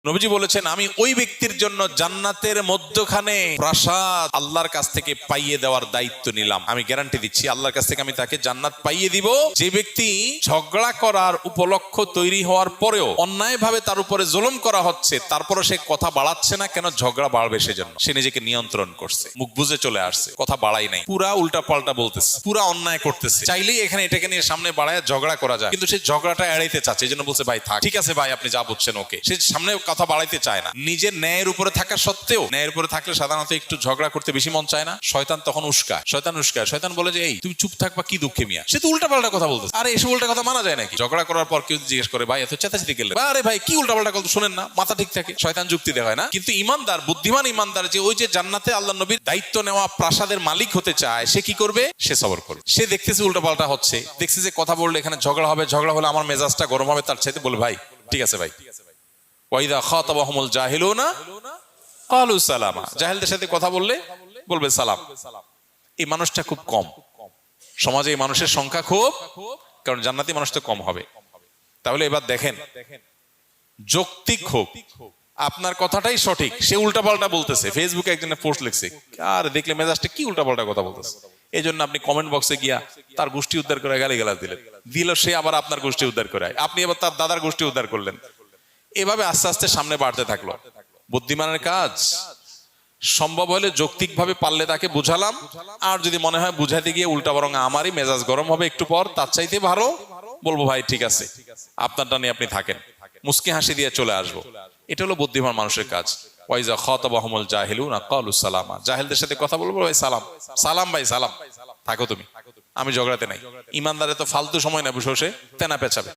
নবীজি বলেছেন, আমি ওই ব্যক্তির জন্য জান্নাতের মধ্যখানে প্রাসাদ আল্লাহর কাছ থেকে পাইয়ে দেওয়ার দায়িত্ব নিলাম। আমি গ্যারান্টি দিচ্ছি আল্লাহর কাছ থেকে আমি তাকে জান্নাত পাইয়ে দিব। যে ব্যক্তি ঝগড়া করার উপলক্ষ তৈরি হওয়ার পরেও অন্যায়ভাবে তার উপরে জুলুম করা হচ্ছে, তারপরে সে কথা বাড়াচ্ছে না কেন? ঝগড়া বাড়বে সেজন্য। সে নিজেকে নিয়ন্ত্রণ করছে, মুখ বুজে চলে আসছে, কথা বাড়াই নাই, পুরা উল্টা পাল্টা বলতেছে, পুরা অন্যায় করতেছে। চাইলেই এখানে এটাকে নিয়ে সামনে বাড়ায় ঝগড়া করা যায়, কিন্তু সে ঝগড়াটা এড়াইতে চাচ্ছে, এই জন্য বলছে ভাই থাক, ঠিক আছে ভাই আপনি যা বুঝছেন ওকে। সে সামনে কথা বাড়াইতে চায় না। নিজের ন্যায়ের উপরে থাকা সত্ত্বেও, ন্যায়ের উপরে থাকলে সাধারণত একটু ঝগড়া করতে বেশি মন চায় না। শয়তান তখন উস্কায়, শয়তান বলে যে এই তুমি চুপ থাকবা, কি দুঃখে মিয়া। সে তো উল্টা পাল্টা কথা বলতেছে। আরে এসব উল্টা কথা মানা যায় নাকি? ঝগড়া করার পর কেউ জিজ্ঞেস করে ভাই এত চেঁচাচেঁতি গেলে, আরে ভাই কি উল্টা পাল্টা কথা শুনেন না, মাথা ঠিক থাকে। শয়তান যুক্তি দেখায় না। কিন্তু ইমানদার, বুদ্ধিমান ইমানদার যে ওই যে জান্নাতে আল্লাহ নবীর দায়িত্ব নেওয়া প্রাসাদের মালিক হতে চায়, সে কি করবে? সে সবর করবে। সে দেখতেছে উল্টা পাল্টা হচ্ছে, দেখছে যে কথা বললে এখানে ঝগড়া হবে, ঝগড়া হলে আমার মেজাজটা গরম হবে, তার চাইতে বলে ভাই ঠিক আছে ভাই। ওয়াইদা খাতাবাহুমুল জাহিলুনা ক্বালু সালামা। জাহেলদের সাথে কথা বললে বলবে সালাম। এই মানুষটা খুব কম সমাজে, এই মানুষের সংখ্যা খুব, কারণ জান্নাতি মানুষ তো কম হবে। তাহলে এবার দেখেন, যৌক্তিক হোক, আপনার কথাটাই সঠিক, সে উল্টাপাল্টা বলতেছে, ফেসবুকে একজনে পোস্ট লিখছে, আর দেখলে মেজাজটা কি উল্টাপাল্টা কথা বলতেছে। এই জন্য আপনি কমেন্ট বক্সে গিয়া তার গোষ্ঠী উদ্ধার করে গালিগালাজ দিল, সে আবার আপনার গোষ্ঠী উদ্ধার করে, আপনি আবার তার দাদার গোষ্ঠী উদ্ধার করলেন। এভাবে আস্তে আস্তে সামনে বাড়তে থাকলো। বুদ্ধিমানের কাজ সম্ভব হলে যৌক্তিক ভাবে পারলে তাকে বুঝালাম, আর যদি মনে হয় বুঝাতে গিয়ে উল্টা বরং আমারই মেজাজ গরম হবে একটু পর, তার চাইতে ভালো বলবো ভাই ঠিক আছে আপনারটা নিয়ে আপনি থাকেন, মুস্কি হাসি দিয়ে চলে আসবো। এটা হলো বুদ্ধিমান মানুষের কাজ। ওয়াইজা খাতাবাহুমুল জাহিলুনা ক্বালু সালামা। জাহেলদের সাথে কথা বলবো ভাই সালাম, সালাম ভাই সালাম, থাকো তুমি, আমি ঝগড়াতে নাই। ইমানদারে তো ফালতু সময় না বসে বসে তেনা পেঁচাবে।